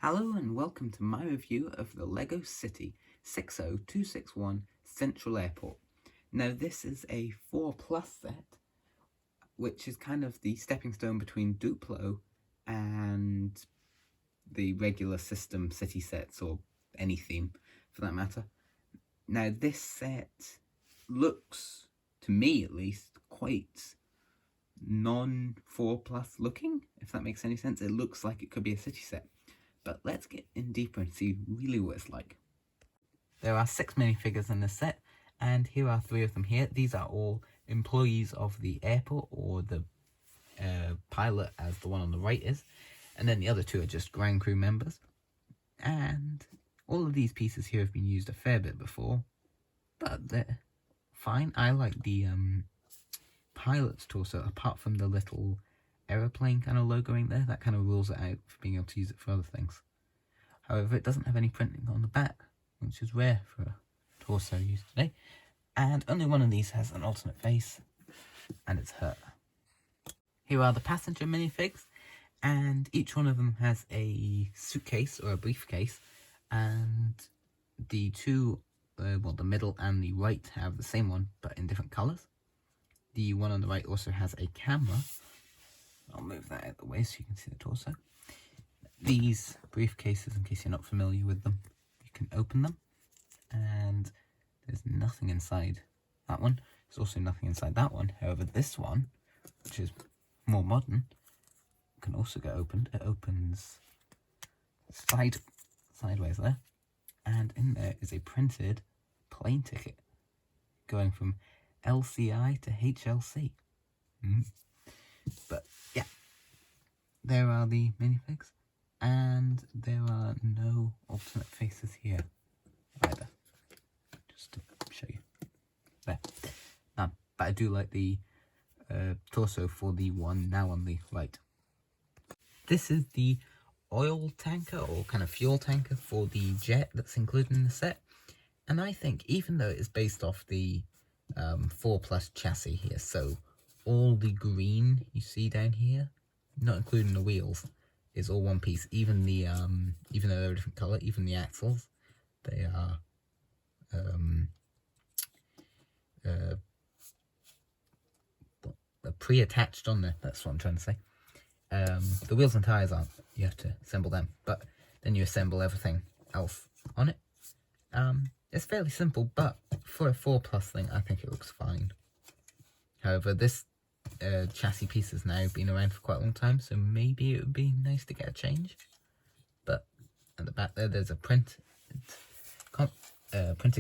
Hello and welcome to my review of the LEGO City 60261 Central Airport. Now this is a 4+ set, which is kind of the stepping stone between Duplo and the regular system city sets, or any theme for that matter. Now this set looks, to me at least, quite non-4+ looking, if that makes any sense. It looks like it could be a city set. But let's get in deeper and see really what it's like. There are 6 minifigures in this set, and here are 3 of them here. These are all employees of the airport, or the pilot, as the one on the right is. And then the other 2 are just ground crew members. And all of these pieces here have been used a fair bit before, but they're fine. I like the pilot's torso, apart from the little aeroplane kind of logoing there. That kind of rules it out for being able to use it for other things. However, it doesn't have any printing on the back, which is rare for a torso used today. And only one of these has an alternate face, and it's her. Here are the passenger minifigs, and each one of them has a suitcase or a briefcase, and the 2, the middle and the right have the same one, but in different colours. The one on the right also has a camera. I'll move that out of the way so you can see the torso. These briefcases, in case you're not familiar with them, you can open them, and there's nothing inside that one. There's also nothing inside that one. However, this one, which is more modern, can also get opened. It opens sideways there, and in there is a printed plane ticket going from LCI to HLC. But yeah, there are the minifigs, and there are no alternate faces here either, just to show you there. But I do like the torso for the one now on the right. This is the oil tanker, or kind of fuel tanker, for the jet that's included in the set, and I think, even though it's based off the 4+ chassis here, so all the green you see down here, not including the wheels, is all one piece. Even the even though they're a different colour, even the axles, they are pre-attached on there. That's what I'm trying to say. The wheels and tyres aren't. You have to assemble them, but then you assemble everything else on it. It's fairly simple, but for a 4+ thing, I think it looks fine. However, this chassis piece has now been around for quite a long time, so maybe it would be nice to get a change. But at the back there, there's a printed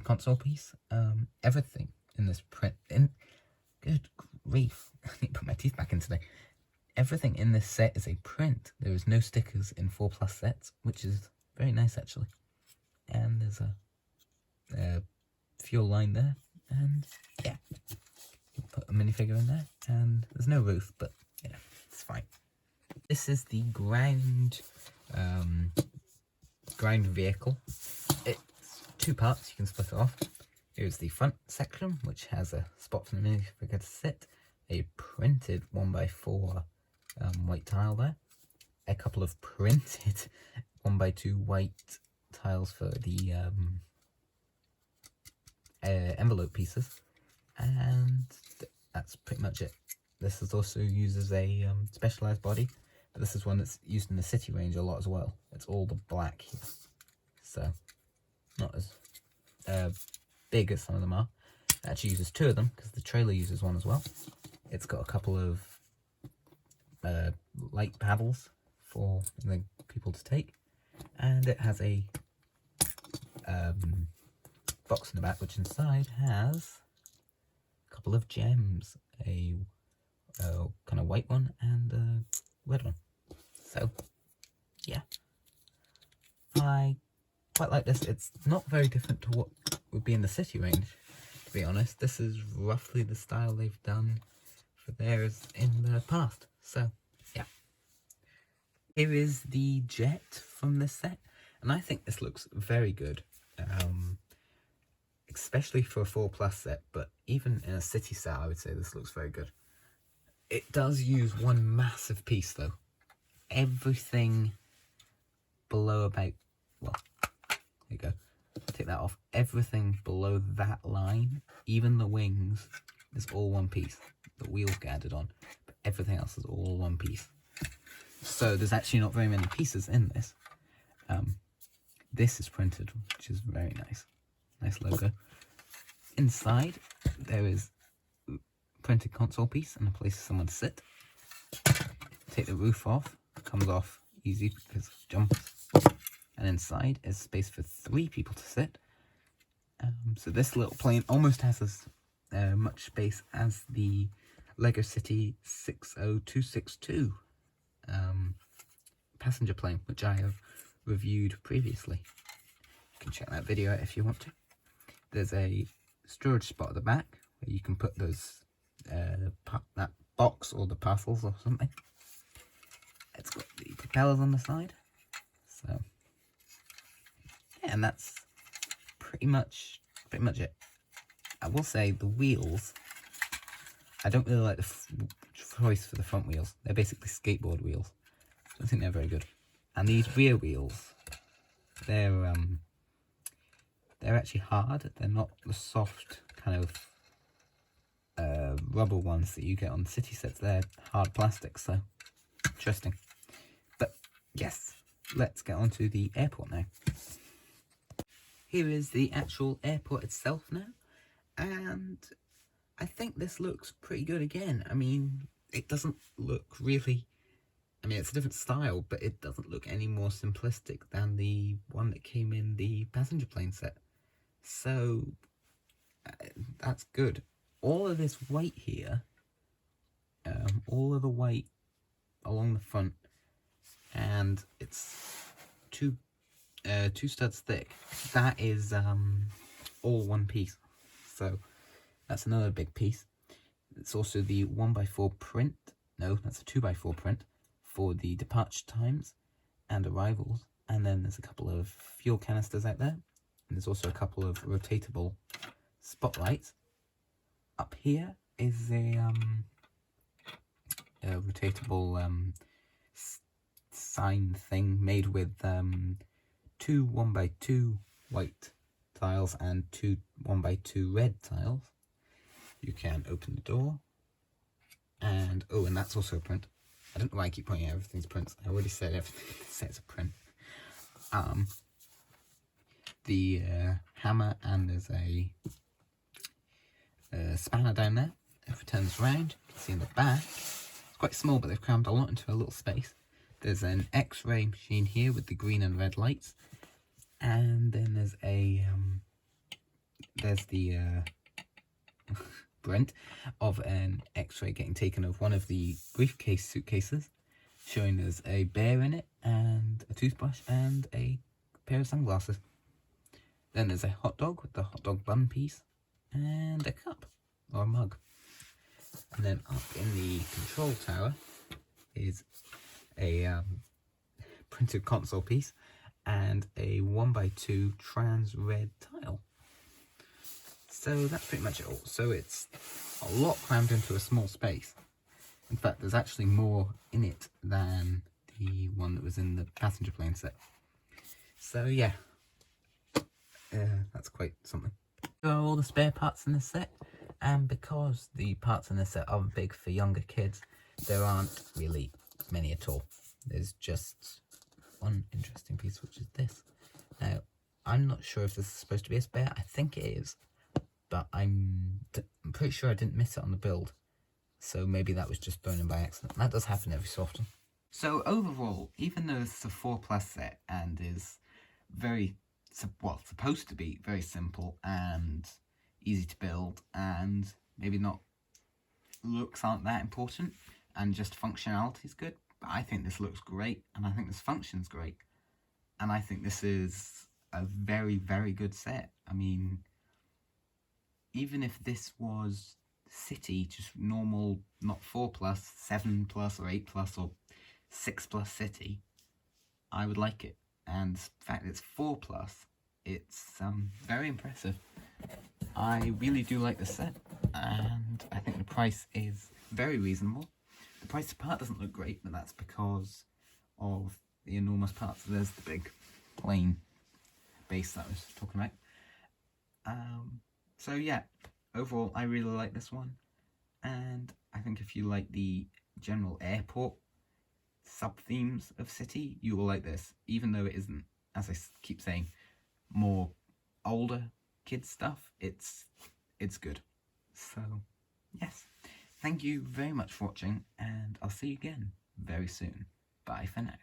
console piece. Everything in this good grief, I need to put my teeth back in today. Everything in this set is a print. There is no stickers in 4+ sets, which is very nice actually. And there's a fuel line there, and yeah, put a minifigure in there, and there's no roof, but yeah, it's fine. This is the ground vehicle. It's 2 parts, you can split it off. Here's the front section, which has a spot for the minifigure to sit, a printed 1x4 white tile there, a couple of printed 1x2 white tiles for the envelope pieces, and that's pretty much it. This is also used as a specialised body, but this is one that's used in the city range a lot as well. It's all the black here, so not as big as some of them are. It actually uses 2 of them, because the trailer uses 1 as well. It's got a couple of light paddles for the people to take, and it has a box in the back, which inside has a couple of gems, a kind of white one and a red one. So yeah, I quite like this. It's not very different to what would be in the city range, to be honest. This is roughly the style they've done for theirs in the past, so yeah. Here is the jet from this set, and I think this looks very good. Especially for a 4+ set, but even in a city set, I would say this looks very good. It does use one massive piece though. Everything below about, well, there you go, take that off. Everything below that line, even the wings, is all one piece. The wheels get added on, but everything else is all one piece. So there's actually not very many pieces in this. This is printed, which is very nice. Nice logo. Inside, there is a printed console piece and a place for someone to sit. Take the roof off. Comes off easy because of jumpers. And inside is space for 3 people to sit. So this little plane almost has as much space as the Lego City 60262 passenger plane, which I have reviewed previously. You can check that video out if you want to. There's a storage spot at the back where you can put those that box or the parcels or something. It's got the propellers on the side. So yeah, and that's pretty much it. I will say the wheels, I don't really like the choice for the front wheels. They're basically skateboard wheels. I don't think they're very good. And these rear wheels, they're actually hard. They're not the soft kind of rubber ones that you get on city sets. They're hard plastic, so interesting. But yes, let's get on to the airport now. Here is the actual airport itself now, and I think this looks pretty good again. I mean, it doesn't look really, I mean, it's a different style, but it doesn't look any more simplistic than the one that came in the passenger plane set. So that's good. All of this white here, all of the white along the front, and it's two studs thick. That is all one piece. So that's another big piece. It's also the 1x4 print. No, that's a 2x4 print for the departure times and arrivals. And then there's a couple of fuel canisters out there. And there's also a couple of rotatable spotlights. Up here is a rotatable sign thing made with 2 1x2 white tiles and 2 1x2 red tiles. You can open the door, and oh, and that's also a print. I don't know why I keep pointing out everything's prints. I already said everything sets a print. The hammer, and there's a spanner down there. If it turns around, you can see in the back, it's quite small, but they've crammed a lot into a little space. There's an X-ray machine here with the green and red lights, and then there's a print of an X-ray getting taken of one of the briefcase suitcases, showing there's a bear in it, and a toothbrush, and a pair of sunglasses. Then there's a hot dog with the hot dog bun piece, and a cup, or a mug. And then up in the control tower is a printed console piece and a 1x2 trans red tile. So that's pretty much it all. So it's a lot crammed into a small space. In fact, there's actually more in it than the one that was in the passenger plane set. So yeah, that's quite something. There are all the spare parts in the set, and because the parts in the set are big for younger kids, there aren't really many at all. There's just one interesting piece, which is this. Now, I'm not sure if this is supposed to be a spare. I think it is, but I'm pretty sure I didn't miss it on the build, so maybe that was just thrown in by accident. That does happen every so often. So overall, even though it's a 4+ set and is very, well, supposed to be very simple and easy to build, and maybe not, looks aren't that important, and just functionality is good, but I think this looks great, and I think this functions great, and I think this is a very, very good set. I mean, even if this was City, just normal, not 4+, 7+ or 8+ or 6+ City, I would like it. And the fact it's 4+, it's very impressive. I really do like this set, and I think the price is very reasonable. The price per part doesn't look great, but that's because of the enormous parts. There's the big plain base that I was talking about. So yeah, overall I really like this one, and I think if you like the general airport sub-themes of City, you will like this, even though it isn't, as I keep saying, more older kids stuff. It's good. So yes, thank you very much for watching, and I'll see you again very soon. Bye for now.